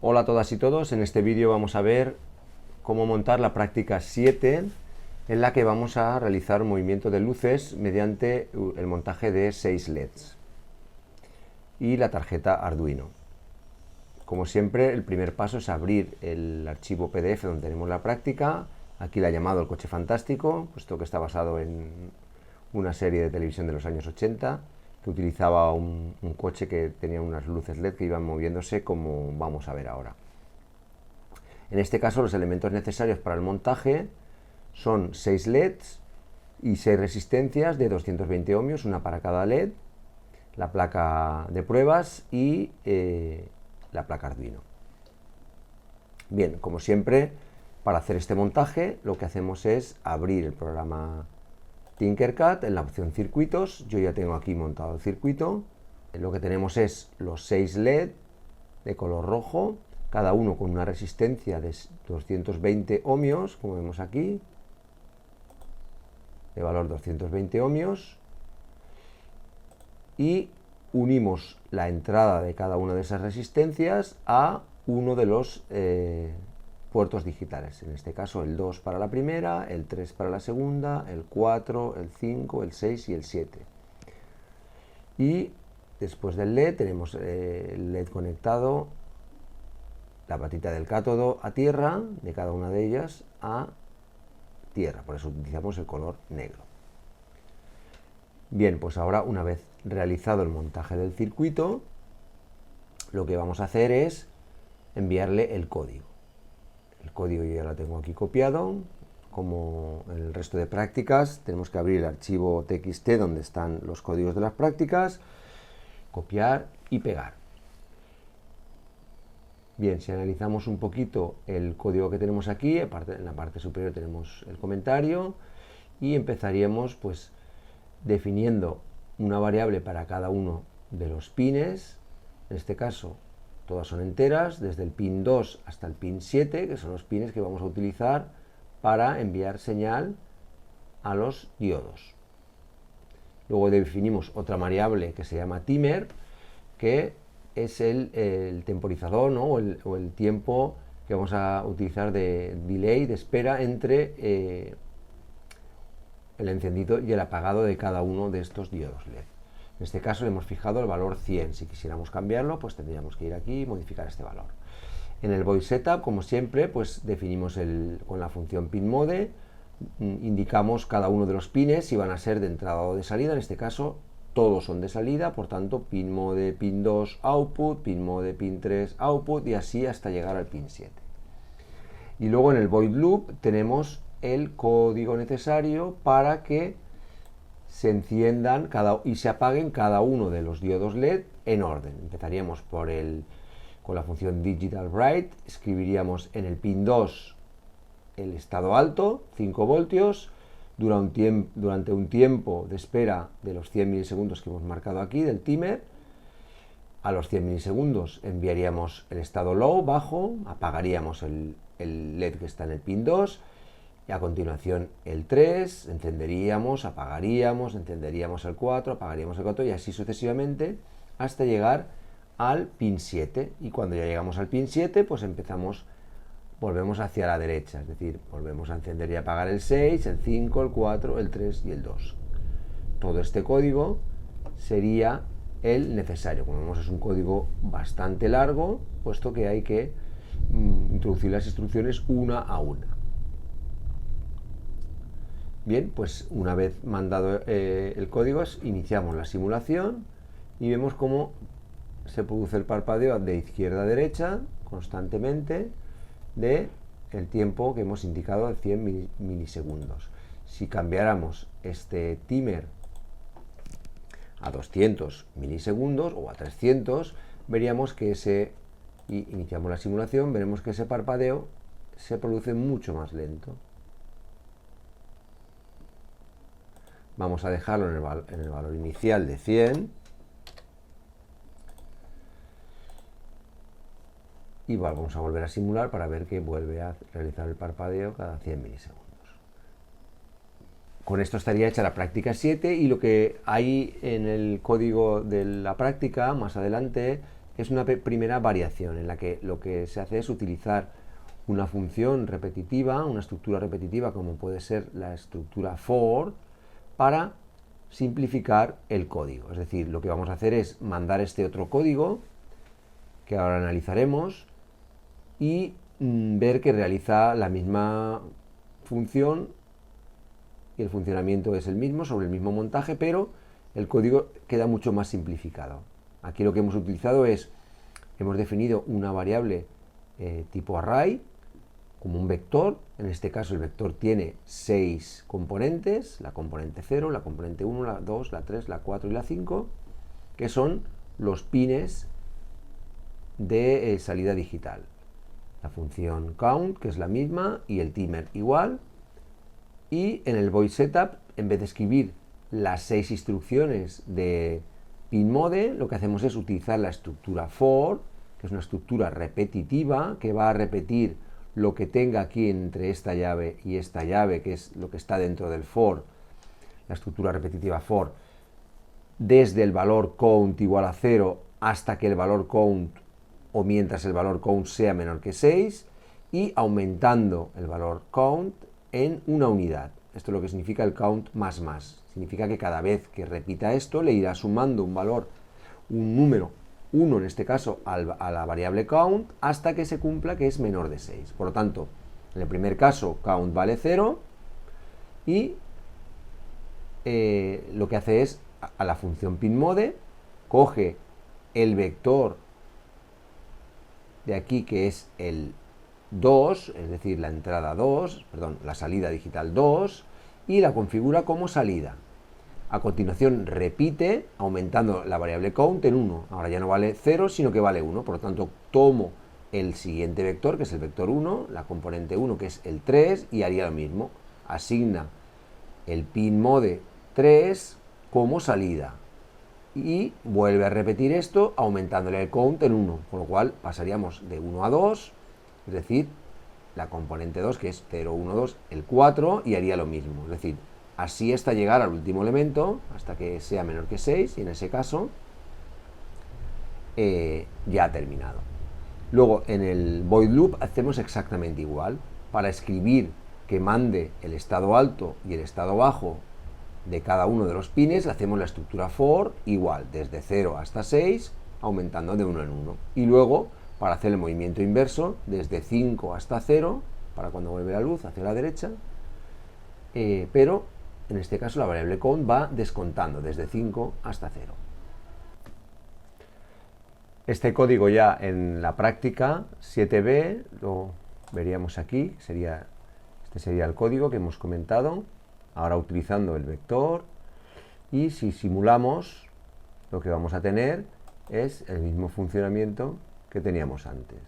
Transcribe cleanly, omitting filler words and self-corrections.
Hola a todas y todos, en este vídeo vamos a ver cómo montar la práctica 7 en la que vamos a realizar un movimiento de luces mediante el montaje de 6 LEDs y la tarjeta Arduino. Como siempre, el primer paso es abrir el archivo PDF donde tenemos la práctica. Aquí la he llamado el coche fantástico, puesto que está basado en una serie de televisión de los años 80 que utilizaba un coche que tenía unas luces LED que iban moviéndose como vamos a ver ahora. En este caso los elementos necesarios para el montaje son 6 LEDs y 6 resistencias de 220 ohmios, una para cada LED, la placa de pruebas y la placa Arduino. Bien, como siempre, para hacer este montaje lo que hacemos es abrir el programa Tinkercad en la opción circuitos. Yo ya tengo aquí montado el circuito. Lo que tenemos es los 6 LED de color rojo, cada uno con una resistencia de 220 ohmios, como vemos aquí, de valor 220 ohmios, y unimos la entrada de cada una de esas resistencias a uno de los puertos digitales, en este caso el 2 para la primera, el 3 para la segunda, el 4, el 5, el 6 y el 7. Y después del LED tenemos el LED conectado, la patita del cátodo a tierra, de cada una de ellas a tierra, por eso utilizamos el color negro. Bien, pues ahora una vez realizado el montaje del circuito, lo que vamos a hacer es enviarle el código. El código yo ya lo tengo aquí copiado. Como en el resto de prácticas, tenemos que abrir el archivo txt donde están los códigos de las prácticas, copiar y pegar. Bien, si analizamos un poquito el código que tenemos aquí, en la parte superior tenemos el comentario y empezaríamos pues definiendo una variable para cada uno de los pines. En este caso todas son enteras, desde el pin 2 hasta el pin 7, que son los pines que vamos a utilizar para enviar señal a los diodos. Luego definimos otra variable que se llama timer, que es el temporizador, ¿no? o el tiempo que vamos a utilizar de delay, de espera entre el encendido y el apagado de cada uno de estos diodos LED. En este caso le hemos fijado el valor 100. Si quisiéramos cambiarlo, pues tendríamos que ir aquí y modificar este valor. En el void setup, como siempre, pues definimos con la función pinMode, indicamos cada uno de los pines si van a ser de entrada o de salida. En este caso todos son de salida, por tanto pinMode pin 2 output, pinMode pin 3 output y así hasta llegar al pin 7. Y luego en el void loop tenemos el código necesario para que se enciendan y se apaguen cada uno de los diodos LED en orden. Empezaríamos con la función digital bright, escribiríamos en el pin 2 el estado alto, 5 voltios, durante un tiempo de espera de los 100 milisegundos que hemos marcado aquí del timer. A los 100 milisegundos enviaríamos el estado low, bajo, apagaríamos el LED que está en el pin 2, y a continuación el 3, encenderíamos, apagaríamos, encenderíamos el 4, apagaríamos el 4 y así sucesivamente hasta llegar al pin 7. Y cuando ya llegamos al pin 7, pues volvemos hacia la derecha, es decir, volvemos a encender y apagar el 6, el 5, el 4, el 3 y el 2. Todo este código sería el necesario. Como vemos, es un código bastante largo, puesto que hay que introducir las instrucciones una a una. Bien, pues una vez mandado el código, iniciamos la simulación y vemos cómo se produce el parpadeo de izquierda a derecha constantemente de el tiempo que hemos indicado de 100 milisegundos. Si cambiáramos este timer a 200 milisegundos o a 300, veríamos que iniciamos la simulación, veremos que ese parpadeo se produce mucho más lento. Vamos a dejarlo en el valor inicial de 100 y vamos a volver a simular para ver que vuelve a realizar el parpadeo cada 100 milisegundos. Con esto estaría hecha la práctica 7 y lo que hay en el código de la práctica más adelante es una primera variación en la que lo que se hace es utilizar una función repetitiva, una estructura repetitiva como puede ser la estructura for, para simplificar el código. Es decir, lo que vamos a hacer es mandar este otro código, que ahora analizaremos, y ver que realiza la misma función y el funcionamiento es el mismo, sobre el mismo montaje, pero el código queda mucho más simplificado. Aquí lo que hemos utilizado es, hemos definido una variable tipo array, como un vector. En este caso el vector tiene 6 componentes, la componente 0, la componente 1, la 2, la 3, la 4 y la 5, que son los pines de salida digital. La función count, que es la misma, y el timer igual. Y en el void setup, en vez de escribir las 6 instrucciones de pinMode, lo que hacemos es utilizar la estructura for, que es una estructura repetitiva, que va a repetir lo que tenga aquí entre esta llave y esta llave, que es lo que está dentro del for, la estructura repetitiva for, desde el valor count igual a 0 hasta que el valor count o mientras el valor count sea menor que 6, y aumentando el valor count en una unidad. Esto es lo que significa el count más más. Significa que cada vez que repita esto le irá sumando un valor, un número, 1 en este caso, a la variable count hasta que se cumpla que es menor de 6. Por lo tanto, en el primer caso count vale 0 y lo que hace es a la función pinMode coge el vector de aquí, que es el 2, es decir, la entrada 2, perdón, la salida digital 2, y la configura como salida. A continuación repite aumentando la variable count en 1. Ahora ya no vale 0, sino que vale 1. Por lo tanto, tomo el siguiente vector, que es el vector 1, la componente 1, que es el 3, y haría lo mismo. Asigna el pinMode 3 como salida. Y vuelve a repetir esto aumentándole el count en 1, con lo cual pasaríamos de 1 a 2, es decir, la componente 2, que es 0, 1, 2, el 4, y haría lo mismo. Es decir, así hasta llegar al último elemento, hasta que sea menor que 6, y en ese caso ya ha terminado. Luego, en el void loop hacemos exactamente igual. Para escribir que mande el estado alto y el estado bajo de cada uno de los pines, hacemos la estructura for igual, desde 0 hasta 6, aumentando de 1 en 1. Y luego, para hacer el movimiento inverso, desde 5 hasta 0, para cuando vuelve la luz hacia la derecha, pero en este caso la variable count va descontando desde 5 hasta 0. Este código ya en la práctica 7b lo veríamos aquí, este sería el código que hemos comentado, ahora utilizando el vector, y si simulamos, lo que vamos a tener es el mismo funcionamiento que teníamos antes.